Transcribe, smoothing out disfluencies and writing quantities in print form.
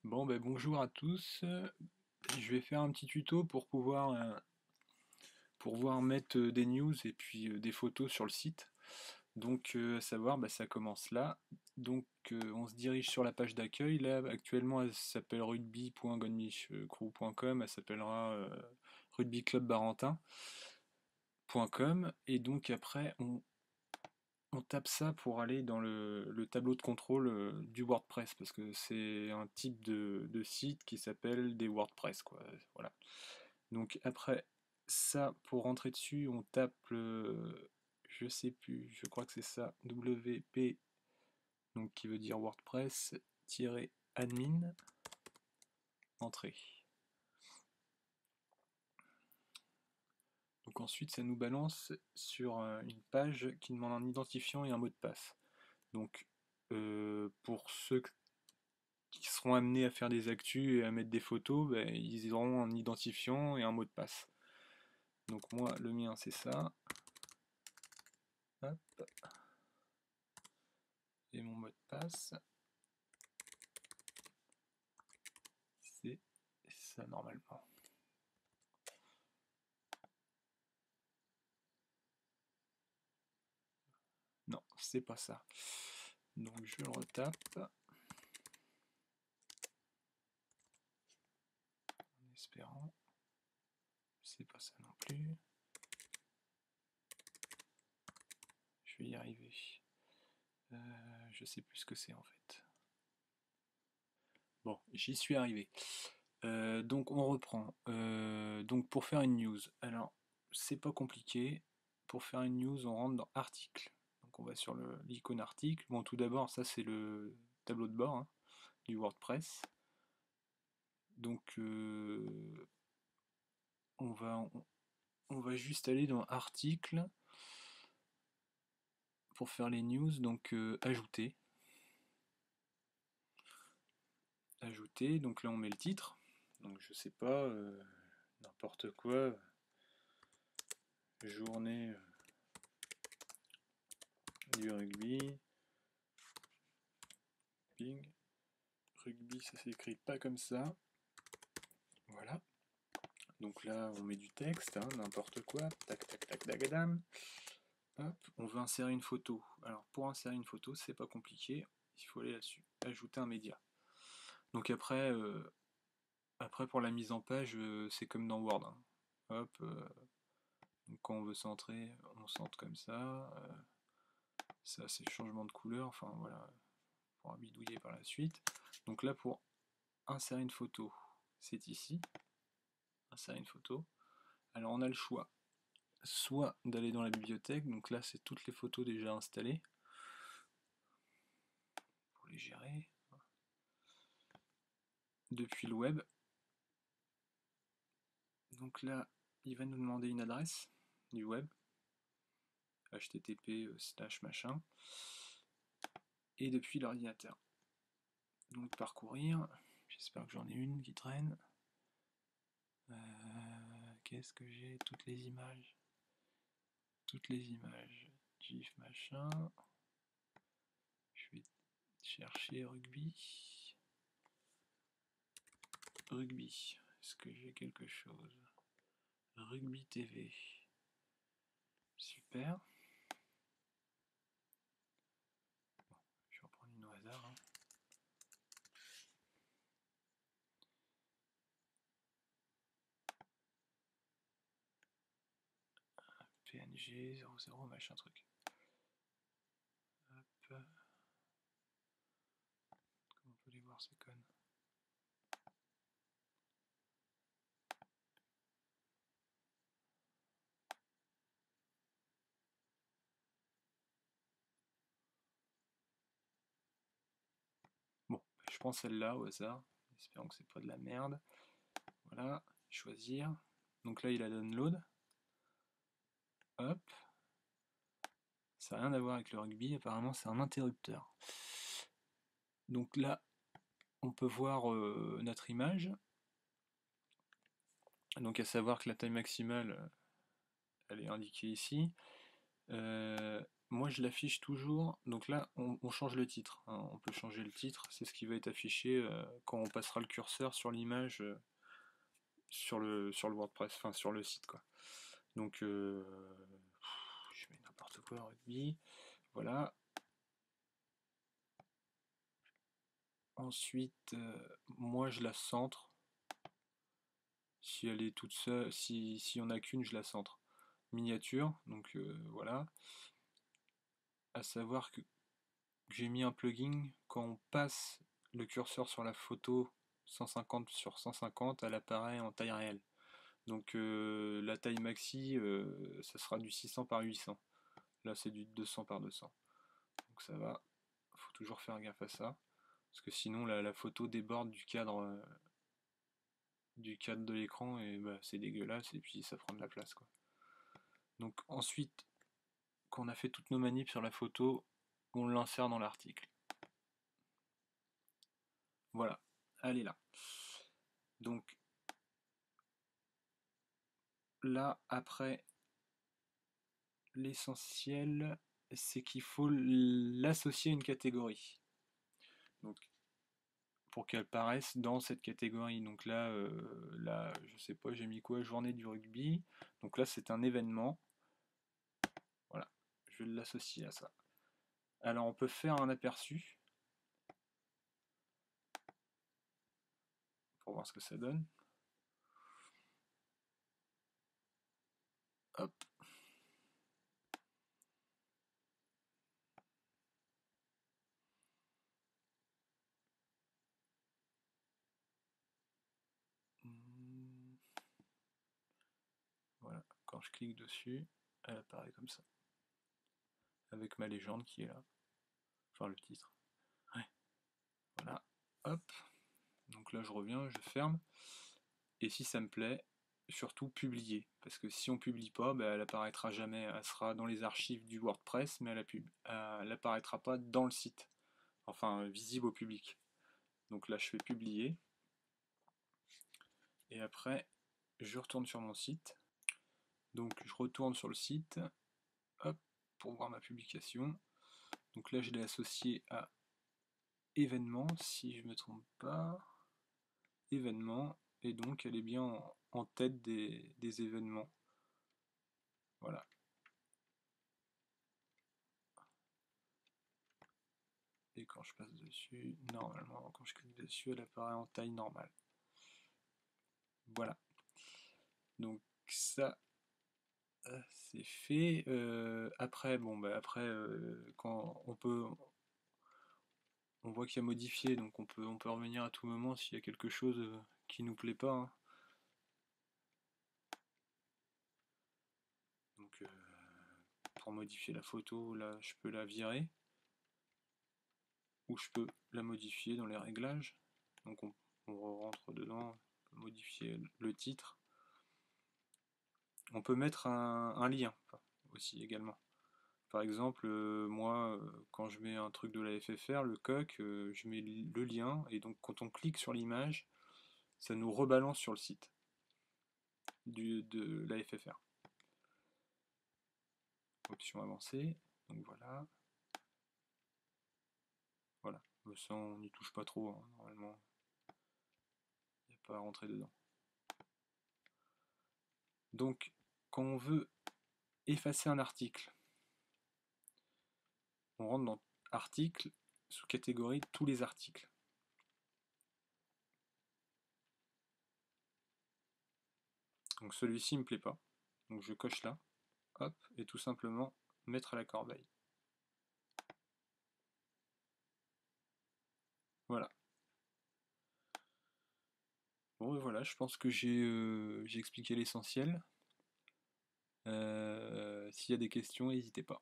Bon, ben, bonjour à tous. Je vais faire un petit tuto pour pouvoir mettre des news et puis des photos sur le site. Donc, à savoir, bah, ça commence là. Donc, on se dirige sur la page d'accueil. Là, actuellement, elle s'appelle rugby.gonmichcrew.com. Elle s'appellera rugbyclubbarentin.com. Et donc, après, on tape ça pour aller dans le tableau de contrôle du WordPress, parce que c'est un type de site qui s'appelle des WordPress, quoi. Voilà. Donc après ça, pour rentrer dessus, on tape je sais plus, je crois que c'est ça, WP, donc qui veut dire WordPress-admin, entrée. Donc ensuite, ça nous balance sur une page qui demande un identifiant et un mot de passe. Donc pour ceux qui seront amenés à faire des actus et à mettre des photos, ben, ils auront un identifiant et un mot de passe. Donc moi, le mien, c'est ça. Hop. Et mon mot de passe, c'est ça normalement. Non, c'est pas ça. Donc je le retape en espérant. C'est pas ça non plus. Je vais y arriver. Je sais plus ce que c'est en fait. Bon, j'y suis arrivé. Donc on reprend. Donc pour faire une news, alors c'est pas compliqué. Pour faire une news, on rentre dans article. Donc on va sur l'icône article. Bon, tout d'abord, ça c'est le tableau de bord, hein, du WordPress. Donc on va, on va juste aller dans article pour faire les news. Donc ajouter. Ajouter. Donc là on met le titre. Donc je sais pas, n'importe quoi. Journée du rugby. Ping. Rugby, ça s'écrit pas comme ça. Voilà. Donc là, on met du texte, hein, n'importe quoi. Tac, tac, tac, dagadam. Hop, on veut insérer une photo. Alors, pour insérer une photo, c'est pas compliqué. Il faut aller là-dessus. Ajouter un média. Donc après pour la mise en page, c'est comme dans Word, hein. Hop, donc quand on veut centrer, on centre comme ça. Ça, c'est le changement de couleur. Enfin, voilà, pour bidouiller par la suite. Donc là, pour insérer une photo, c'est ici. Insérer une photo. Alors on a le choix, soit d'aller dans la bibliothèque, donc là c'est toutes les photos déjà installées, pour les gérer, depuis le web. Donc là, il va nous demander une adresse du web, http machin, et depuis l'ordinateur. Donc parcourir, j'espère que j'en ai une qui traîne. Qu'est-ce que j'ai? Toutes les images. Toutes les images. GIF machin. Je vais chercher rugby. Rugby. Est-ce que j'ai quelque chose? Rugby TV. Super. Bon, je vais en prendre une au hasard, hein. PNG 00 machin truc. Hop. Comment on peut les voir ces connes? Bon, je prends celle-là au hasard. Espérons que c'est pas de la merde. Voilà, choisir. Donc là, il a download. Hop. Ça n'a rien à voir avec le rugby, apparemment c'est un interrupteur. Donc là, on peut voir notre image. Donc à savoir que la taille maximale, elle est indiquée ici. moi je l'affiche toujours, donc là on change le titre, hein. On peut changer le titre, c'est ce qui va être affiché quand on passera le curseur sur l'image sur le WordPress, enfin sur le site quoi. Donc je mets n'importe quoi rugby, voilà. Ensuite, moi je la centre. Si elle est toute seule, si on n'a qu'une, je la centre. Miniature, donc voilà. À savoir que j'ai mis un plugin, quand on passe le curseur sur la photo 150 sur 150, elle apparaît en taille réelle. Donc la taille maxi, ça sera du 600 par 800. Là c'est du 200 par 200. Donc ça va, faut toujours faire gaffe à ça. Parce que sinon la photo déborde du cadre de l'écran et bah, c'est dégueulasse et puis ça prend de la place quoi. Donc ensuite, quand on a fait toutes nos manips sur la photo, on l'insère dans l'article. Voilà, elle est là. Donc là, après, l'essentiel, c'est qu'il faut l'associer à une catégorie. Donc, pour qu'elle apparaisse dans cette catégorie. Donc là, je sais pas, j'ai mis quoi? Journée du rugby. Donc là, c'est un événement. Voilà, je vais l'associer à ça. Alors, on peut faire un aperçu pour voir ce que ça donne. Hop. Voilà, quand je clique dessus, elle apparaît comme ça. Avec ma légende qui est là. Enfin, le titre. Ouais. Voilà. Hop. Donc là, je reviens, je ferme. Et si ça me plaît, surtout publier. Parce que si on publie pas, bah, elle apparaîtra jamais. Elle sera dans les archives du WordPress, mais elle apparaîtra pas dans le site. Enfin, visible au public. Donc là, je fais publier. Et après, je retourne sur mon site. Donc je retourne sur le site. Hop, pour voir ma publication. Donc là, je l'ai associé à événement, si je me trompe pas. Événement. Et donc, elle est bien en tête des événements. Voilà. Et quand je passe dessus, normalement, quand je clique dessus, elle apparaît en taille normale. Voilà. Donc ça, c'est fait. Après, bon, bah après, quand on voit qu'il y a modifié, donc on peut revenir à tout moment s'il y a quelque chose qui nous plaît pas, hein. Donc pour modifier la photo, là, je peux la virer. Ou je peux la modifier dans les réglages. Donc on rentre dedans, on peut modifier le titre. On peut mettre un lien aussi également. Par exemple, moi, quand je mets un truc de la FFR, le coq, je mets le lien, et donc quand on clique sur l'image, ça nous rebalance sur le site de la FFR. Option avancée, donc voilà. Voilà, ça on n'y touche pas trop, hein, normalement. Il n'y a pas à rentrer dedans. Donc, quand on veut effacer un article, on rentre dans article, sous catégorie tous les articles. Donc celui-ci me plaît pas. Donc je coche là, hop, et tout simplement mettre à la corbeille. Voilà. Bon, et voilà, je pense que j'ai expliqué l'essentiel. S'il y a des questions, n'hésitez pas.